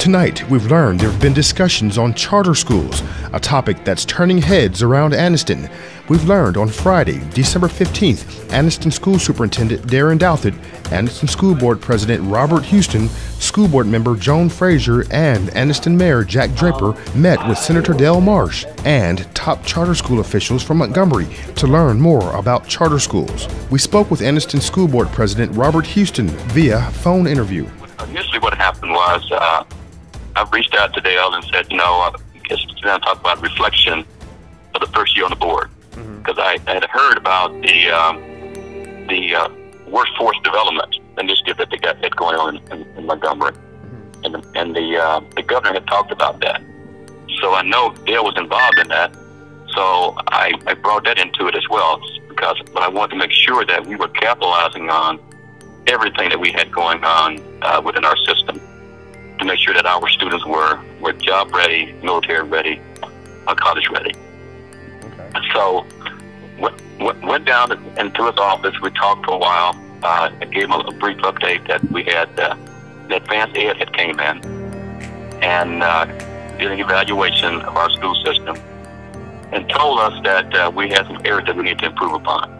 Tonight, we've learned there have been discussions on charter schools, a topic that's turning heads around Anniston. We've learned on Friday, December 15th, Anniston School Superintendent Darren Douthit, Anniston School Board President Robert Houston, School Board Member Joan Frazier, and Anniston Mayor Jack Draper met with Senator Del Marsh and top charter school officials from Montgomery to learn more about charter schools. We spoke with Anniston School Board President Robert Houston via phone interview. Initially what happened was I reached out to Dale and said, it's going to talk about reflection of the first year on the board. Because I had heard about the workforce development initiative that they got going on in Montgomery. And the governor had talked about that. So I know Dale was involved in that. So I brought that into it as well, but I wanted to make sure that we were capitalizing on everything that we had going on within our system to make sure that our students were job ready, military ready, college ready. Okay. So went down into his office. We talked for a while. I gave him a brief update that we had the advanced ed had came in and did an evaluation of our school system and told us that we had some areas that we need to improve upon.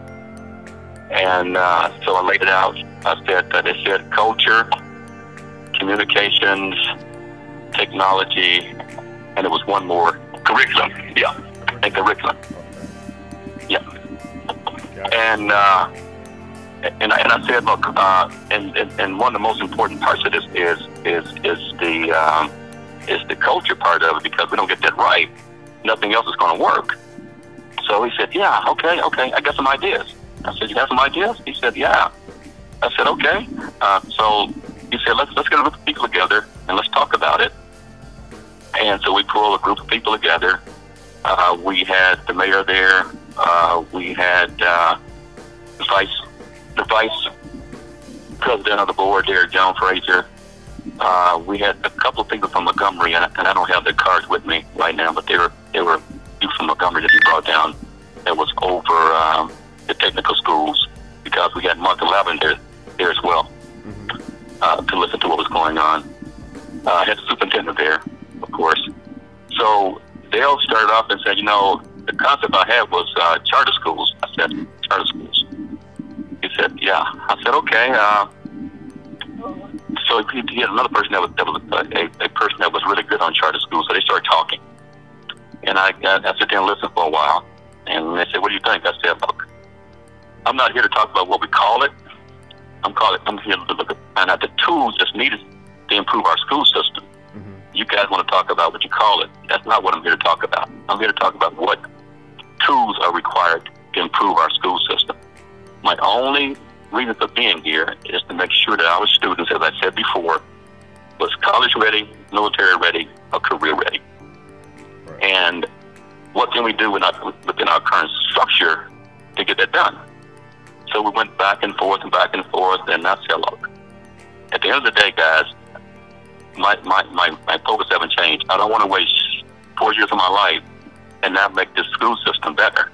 And so I laid it out. I said that it said culture, communications, technology, and it was one more, curriculum. Yeah, and curriculum. Yeah. And I said, look, and one of the most important parts of this is the culture part of it, because we don't get that right, nothing else is going to work. So he said, yeah, okay, I got some ideas. I said, you have some ideas? He said, yeah. I said, okay. So he said, let's get a group of people together and let's talk about it. And so we pulled a group of people together. We had the mayor there. We had the vice president of the board there, Joan Frazier. We had a couple of people from Montgomery, and I don't have their cards with me right now, but they were people from Montgomery that he brought down that was over the technical schools, because we had Mark 11 there as well to listen to what was going on. I had the superintendent there, of course. So Dale started off and said, the concept I had was charter schools. I said, charter schools. He said, yeah. I said, okay. So he had another person that was a person that was really good on charter schools. So they started talking, and I sat there and listened for a while. And they said, what do you think? I said, look, I'm not here to talk about what we call it. I'm here to look at the tools that's needed to improve our school system. You guys want to talk about what you call it. That's not what I'm here to talk about. I'm here to talk about what tools are required to improve our school system. My only reason for being here is to make sure that our students, as I said before, was college ready, military ready, or career ready. Right. And what can we do within our current structure to get that done? So we went back and forth, and I said, look, at the end of the day, guys, my focus haven't changed. I don't want to waste 4 years of my life and not make this school system better.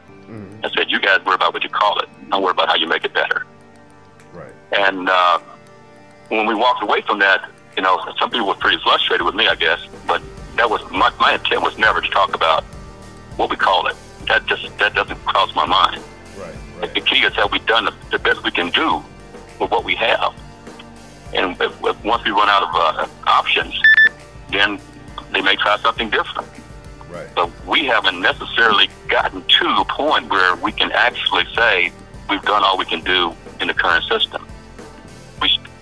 I said, you guys worry about what you call it. Don't worry about how you make it better. Right. And when we walked away from that, some people were pretty frustrated with me, I guess. But that was my intent was never to talk about what we call it. That doesn't cross my mind. Right. The key is that we've done the best we can do with what we have. And once we run out of options, then they may try something different. Right. But we haven't necessarily gotten to a point where we can actually say we've done all we can do in the current system.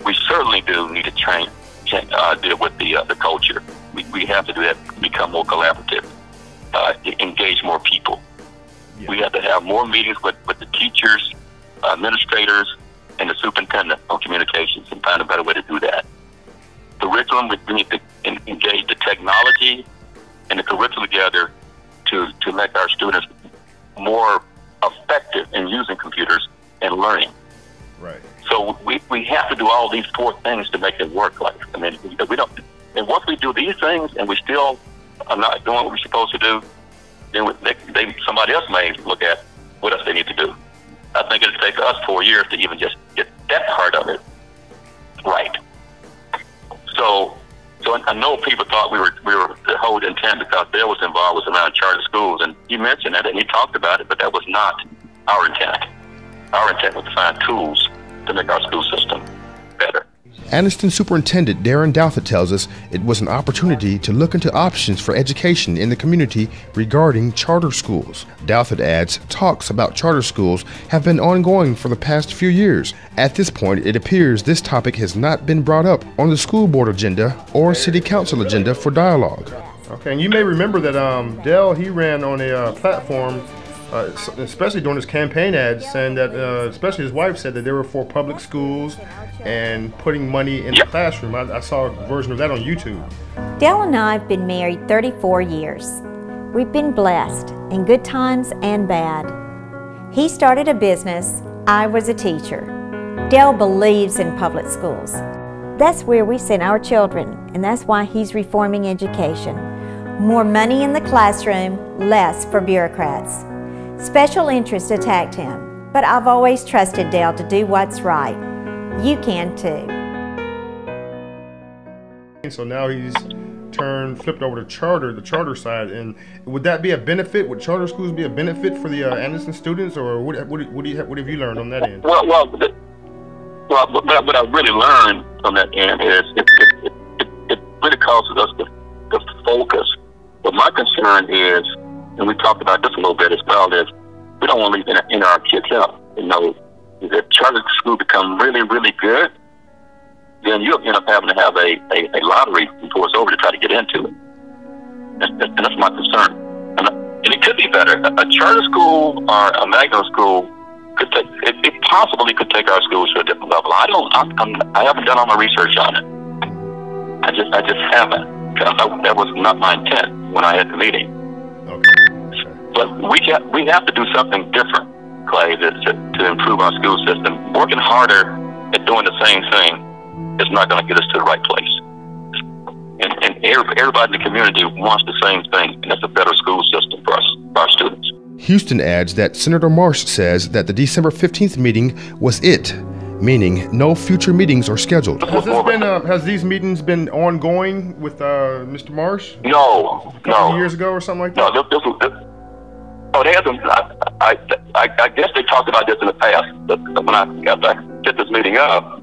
We certainly do need to deal with the culture. We have to do that, become more collaborative, engage more people. Yeah. We have to have more meetings with the teachers, administrators, and the superintendent on communications, and find a better way to do that. Curriculum, we need to engage the technology and the curriculum together to make our students more effective in using computers and learning. Right. So we have to do all these four things to make it work. We don't. And once we do these things and we still are not doing what we're supposed to do, then somebody else may look at what else they need to do. I think it'll take us 4 years to even just get that part of it right. So So I know people thought we were the whole intent because Dale was involved was around charter schools, and he mentioned that and he talked about it, but that was not our intent. Our intent was to find tools to make our school system better. Anniston Superintendent Darren Douthit tells us it was an opportunity to look into options for education in the community regarding charter schools. Douthit adds talks about charter schools have been ongoing for the past few years. At this point, it appears this topic has not been brought up on the school board agenda or city council agenda for dialogue. Okay, and you may remember that Del, he ran on a platform, especially during his campaign ads, saying that, especially his wife said that they were for public schools and putting money in the classroom. I saw a version of that on YouTube. Del and I have been married 34 years. We've been blessed in good times and bad. He started a business, I was a teacher. Del believes in public schools. That's where we send our children, and that's why he's reforming education. More money in the classroom, less for bureaucrats. Special interests attacked him, but I've always trusted Del to do what's right. You can too. So now he's flipped over to the charter side, and would that be a benefit? Would charter schools be a benefit for the Anniston students, or what have you learned on that end? Well, what I really learned from that end is it really causes us to focus. But my concern is, and we talked about this a little bit as well, is we don't want to leave our kids out. You know, if charter school become really, really good, then you'll end up having to have a lottery before it's over to try to get into it. And that's my concern. And it could be better. A charter school or a magnet school could take, it possibly could take our schools to a different level. I haven't done all my research on it. I just haven't. That was not my intent when I had the meeting. Okay. But we have to do something different, Clay, to improve our school system. Working harder at doing the same thing is not going to get us to the right place. And everybody in the community wants the same thing, and that's a better school system for us, for our students. Houston adds that Senator Marsh says that the December 15th meeting was it, meaning no future meetings are scheduled. Has these meetings been ongoing with Mr. Marsh? No. A couple years ago or something like that? No, they haven't. I guess they talked about this in the past, but when I set this meeting up,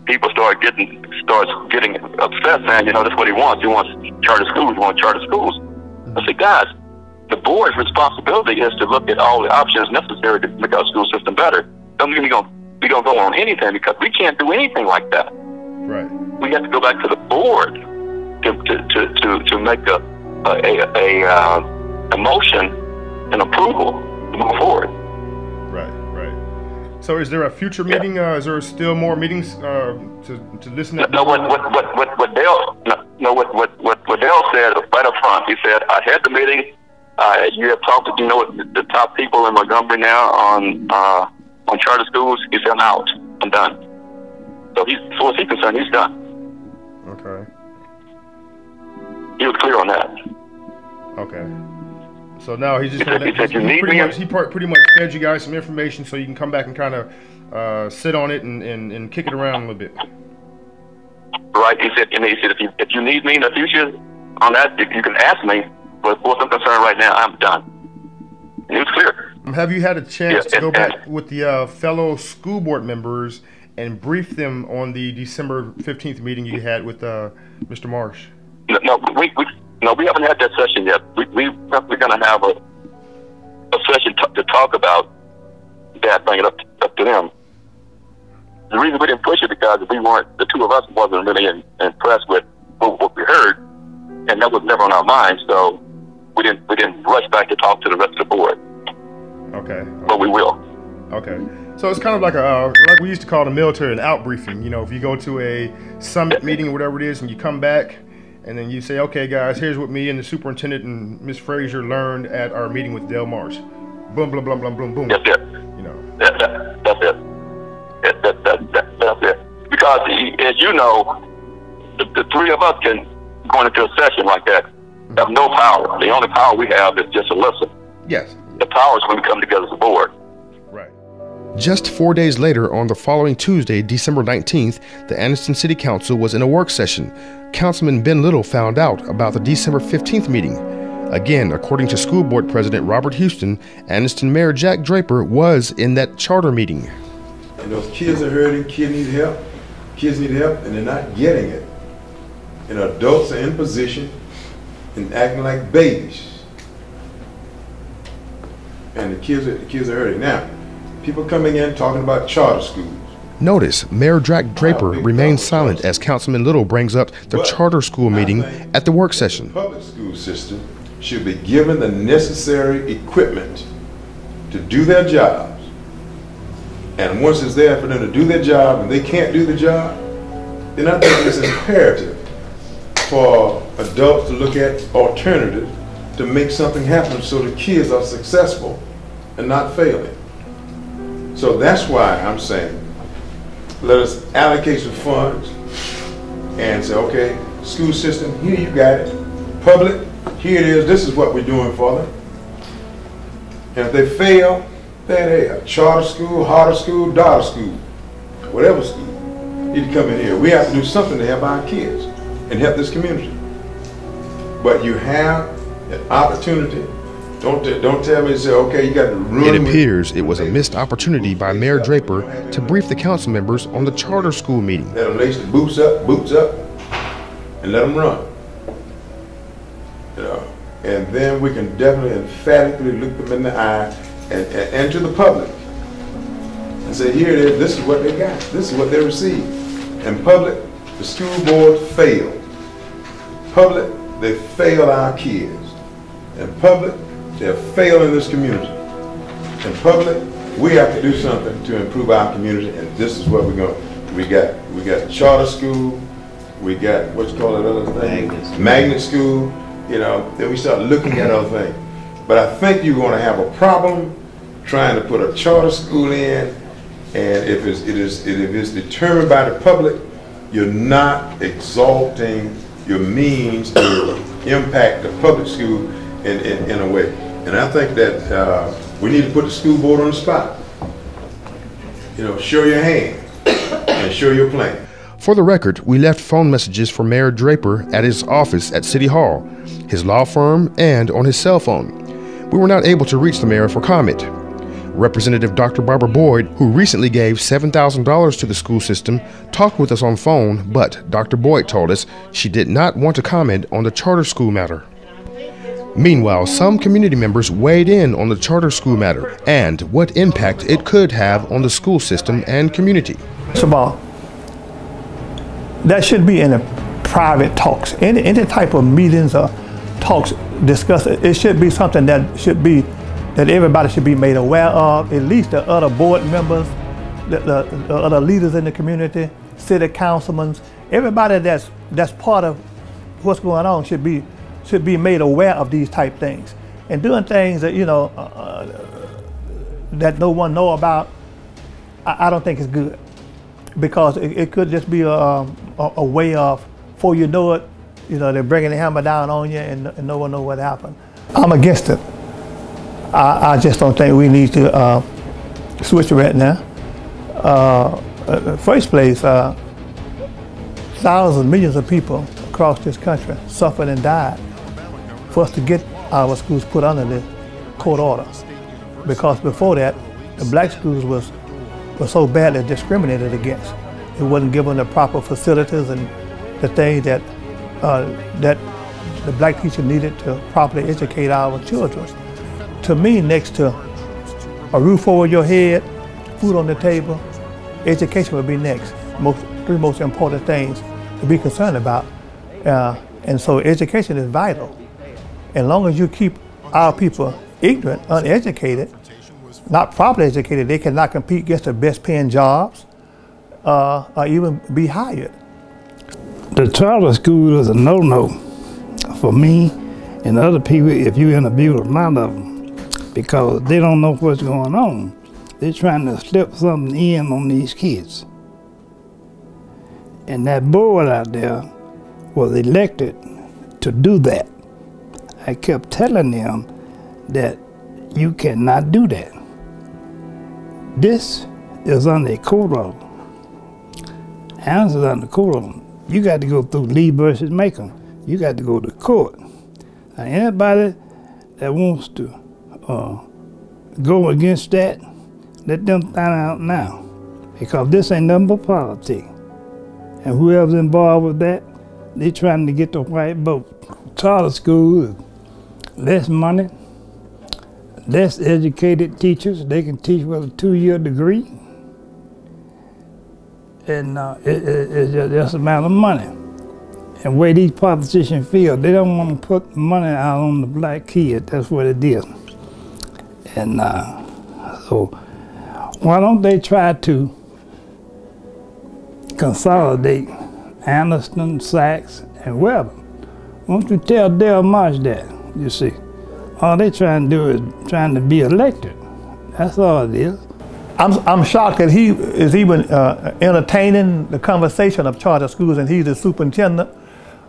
people started getting upset, saying, you know, that's what he wants. He wants charter schools. He wants charter schools. I said, guys, the board's responsibility is to look at all the options necessary to make our school system better. Don't mean we're going to go on anything, because we can't do anything like that. Right. We have to go back to the board to make a motion and approval to move forward. Right. So is there a future meeting? Is there still more meetings to listen to? No, what Dale said right up front. He said, I had the meeting. You have talked to the top people in Montgomery now on charter schools. He said, I'm out. I'm done. So as far as he's concerned, he's done. Okay. He was clear on that. Okay. So now he's just he pretty much fed you guys some information so you can come back and kind of sit on it and kick it around a little bit. Right. He said, if you need me in the future on that, you can ask me. But what's I'm concerned right now, I'm done. And he was clear. Have you had a chance to go back with the fellow school board members and brief them on the December 15th meeting you had with Mr. Marsh? No, we haven't had that session yet. We're going to have a session to talk about that, bring it up to them. The reason we didn't push it because the two of us wasn't really impressed with what we heard, and that was never on our minds. So we didn't rush back to talk to the rest of the board. Okay. But we will. Okay. So it's kind of like like we used to call the military an out briefing. You know, if you go to a summit meeting or whatever it is, and you come back, and then you say, okay, guys, here's what me and the superintendent and Ms. Frazier learned at our meeting with Del Marsh. Boom, boom, boom, boom, boom, boom. That's it. You know. That's it. That's it. Because, as you know, the three of us can go into a session like that have no power. The only power we have is just to listen. Yes. The power is when we come together as a board. Right. Just 4 days later, on the following Tuesday, December 19th, the Anniston City Council was in a work session. Councilman Ben Little found out about the December 15th meeting. Again, according to School Board President Robert Houston, Anniston Mayor Jack Draper was in that charter meeting. And those kids are hurting, kids need help, and they're not getting it. And adults are in position and acting like babies. And the kids are hurting. Now, people coming in talking about charter schools. Notice, Mayor Jack Draper remains silent as Councilman Little brings up the charter school meeting at the work session. The public school system should be given the necessary equipment to do their jobs. And once it's there for them to do their job and they can't do the job, then I think it's imperative for adults to look at alternatives to make something happen so the kids are successful and not failing. So that's why I'm saying, let us allocate some funds and say, okay, school system, here you got it. Public, here it is, this is what we're doing for them. And if they fail, then hey, a charter school, harder school, daughter school, whatever school, need to come in here. We have to do something to help our kids and help this community. But you have an opportunity. Don't tell me to say, okay, you got to ruin. It appears it was a missed opportunity by Mayor Draper to brief the council members on the charter school meeting. Let them lace the boots up, and let them run. You know, and then we can definitely emphatically look them in the eye and to the public and say, here it is, this is what they got, this is what they received. And public, the school board failed. Public, they failed our kids. And public, they're failing this community. And public, we have to do something to improve our community, and this is what we're going. We got charter school, we got what's called that other thing, magnet school. You know, then we start looking at other things. But I think you're going to have a problem trying to put a charter school in, and if it is determined by the public, you're not exalting your means to impact the public school in a way. And I think that we need to put the school board on the spot. You know, show your hand and show your plan. For the record, we left phone messages for Mayor Draper at his office at City Hall, his law firm, and on his cell phone. We were not able to reach the mayor for comment. Representative Dr. Barbara Boyd, who recently gave $7,000 to the school system, talked with us on phone, but Dr. Boyd told us she did not want to comment on the charter school matter. Meanwhile, some community members weighed in on the charter school matter and what impact it could have on the school system and community. First of all, that should be in a private talks. Any type of meetings or talks discuss it. It should be something that everybody should be made aware of, at least the other board members, the other leaders in the community, city councilmen, everybody that's part of what's going on should be made aware of these type things. And doing things that, you know, that no one know about, I don't think is good. Because it could just be a way of, before you know it, you know, they're bringing the hammer down on you and no one knows what happened. I'm against it. I just don't think we need to switch right now. First place, thousands and millions of people across this country suffered and died for us to get our schools put under the court order. Because before that, the black schools was so badly discriminated against. It wasn't given the proper facilities and the things that the black teacher needed to properly educate our children. To me, next to a roof over your head, food on the table, education would be next. Three most important things to be concerned about. And so education is vital. As long as you keep our people ignorant, uneducated, not properly educated, they cannot compete against the best paying jobs or even be hired. The charter school is a no-no for me and other people if you interview a lot of them, because they don't know what's going on. They're trying to slip something in on these kids. And that board out there was elected to do that. I kept telling them that you cannot do that. This is under a court order. Anniston is under court order. You got to go through Lee versus Macon. You got to go to court. Now, anybody that wants to go against that, let them find out now, because this ain't nothing but politics. And whoever's involved with that, they trying to get the white vote. Charter school, less money, less educated teachers. They can teach with a 2-year degree. And it's just a matter of money. And the way these politicians feel, they don't want to put money out on the black kid. That's what it is. And so why don't they try to consolidate Anniston, Sachs, and Weber? Why don't you tell Del Marsh that, you see? All they trying to do is trying to be elected. That's all it is. I'm shocked that he is even entertaining the conversation of charter schools, and he's the superintendent.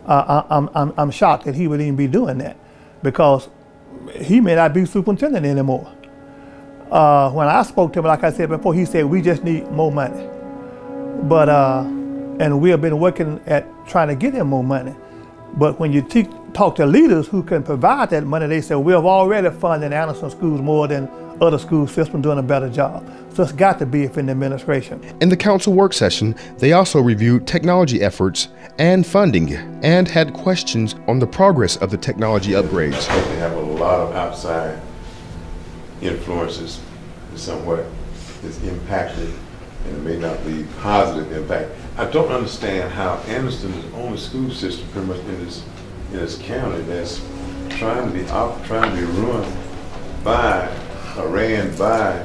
I'm shocked that he would even be doing that, because he may not be superintendent anymore. When I spoke to him, like I said before, he said, we just need more money. But, and we have been working at trying to get him more money. But when you talk to leaders who can provide that money, they say, we have already funded Anniston schools more than other school systems doing a better job. So it's got to be in the administration. In the council work session, they also reviewed technology efforts and funding and had questions on the progress of the technology upgrades. They have a lot of outside influences that somewhat is impacted, and it may not be positive impact. I don't understand how Anniston is the only school system pretty much in this county that's trying to be run by or ran by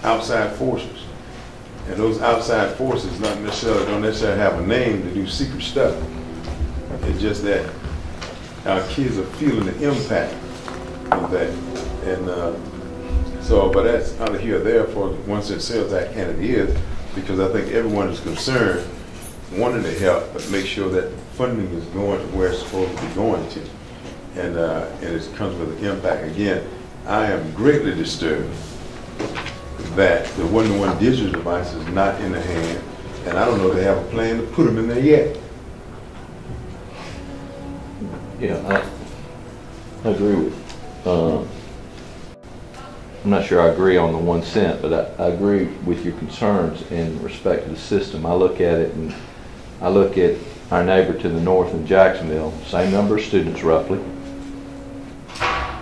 outside forces. And those outside forces don't necessarily have a name to do secret stuff. It's just that our kids are feeling the impact of that. And but that's out of here or there for once it sells that, and it is, because I think everyone is concerned, wanting to help, but make sure that funding is going to where it's supposed to be going to. And it comes with an impact. Again, I am greatly disturbed that the one-to-one digital device is not in the hand, and I don't know if they have a plan to put them in there yet. Yeah, I agree with, I'm not sure I agree on the 1 cent, but I agree with your concerns in respect to the system. I look at it, and I look at our neighbor to the north in Jacksonville, same number of students roughly,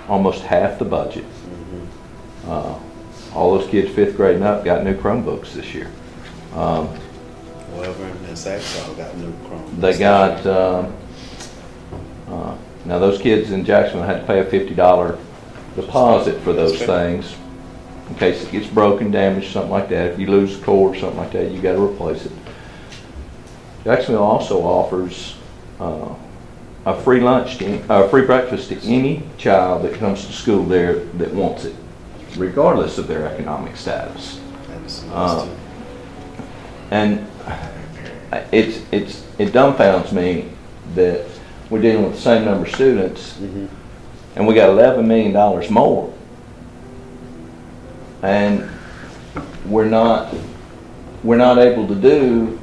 almost half the budget. All those kids 5th grade and up got new Chromebooks this year. Weber and Sachs all got new Chromebooks. They got, now those kids in Jacksonville had to pay a $50 deposit for those things in case it gets broken, damaged, something like that. If you lose a cord or something like that, you got to replace it. Jacksonville also offers a free lunch, free breakfast to any child that comes to school there that wants it, regardless of their economic status. And it dumbfounds me that we're dealing with the same number of students, and we got $11 million more, and we're not able to do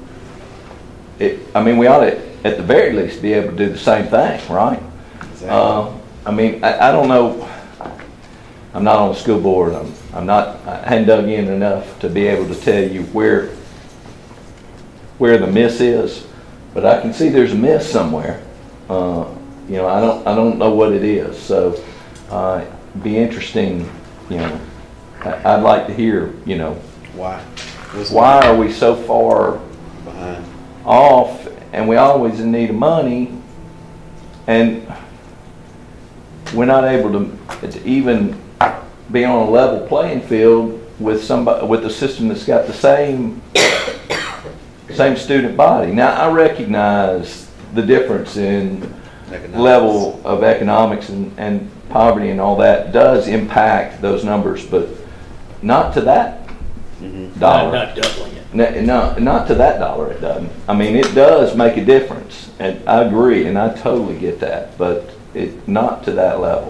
it. I mean, we ought to, at the very least, be able to do the same thing, right? Exactly. I mean, I don't know. I'm not on the school board. I hadn't dug in enough to be able to tell you where the miss is, but I can see there's a miss somewhere. You know, I don't know what it is. So, be interesting. You know, I'd like to hear. You know, why are we so far behind off, and we always in need of money, and we're not able to even be on a level playing field with somebody, with a system that's got the same student body. Now, I recognize the difference in level of economics and poverty and all that does impact those numbers, but not to that dollar. Not doubling it. Not to that dollar, it doesn't. I mean, it does make a difference, and I agree, and I totally get that, but not to that level.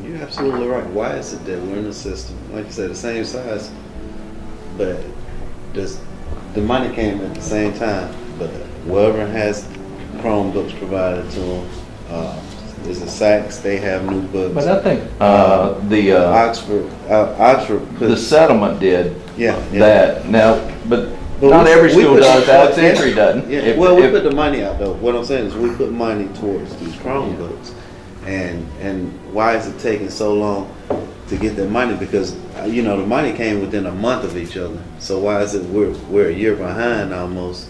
You're absolutely right. Why is it that we're in a system, like you said, the same size, but the money came at the same time, but Welborn has Chromebooks provided to them. There's a Saks, they have new books. But I think Oxford the settlement did that. Now, but But not we- every we school put- does. Elementary doesn't. Yeah. If- Well, we if- put the money out though. What I'm saying is we put money towards these Chromebooks, and why is it taking so long to get that money? Because you know the money came within a month of each other. So why is it we're a year behind almost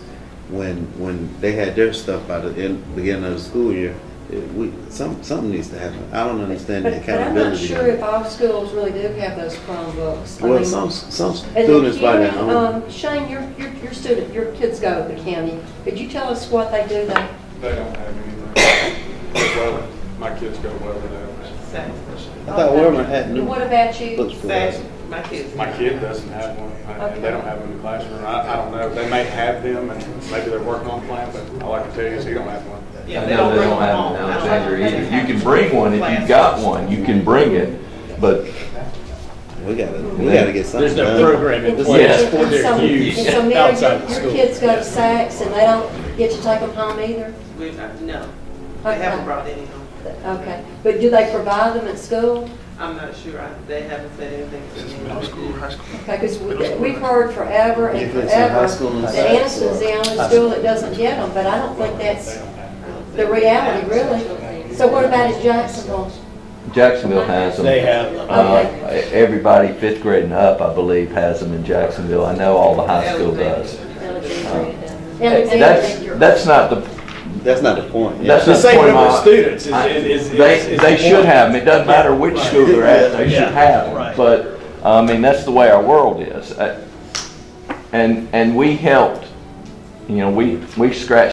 when they had their stuff by the beginning of the school year? Something needs to happen. I don't understand the But I'm accountability. not sure if all schools really do have those Chromebooks. I Well, mean, some and students by Kerry, now. Shane, your kids go to the county. Could you tell us what they do there? They don't have anything. Well, my kids go well with that. I thought Welborn had new And what about you? books provided. My kid doesn't have one, and they don't have them in the classroom. I don't know. They may have them, and maybe they're working on a plan, but all I can tell you is he don't have one. I know they don't have an Alexander either. You can bring one if you've got one. You can bring it, but We gotta get something There's no done. program in And place so- for and their so- use and so Mary, outside the your school. kids go to Saks and they don't get to take them home either? No, they haven't brought any home. Okay, but do they provide them at school? I'm not sure. They haven't said anything to me. Middle school, high school. Okay, because we've heard forever and If it's in high forever school and that Saks Anniston's the or- only school that doesn't get them, but I don't think that's the reality, really. So what about in Jacksonville? Jacksonville has them. They have. Everybody 5th grade and up, I believe, has them in Jacksonville. I know all the high school does. That's not the. That's not the point. Yeah. That's The not same point number of of students They should have them. It doesn't matter which school they're at. They should have them. Right. But I mean, that's the way our world is. And we helped. You know, we scratched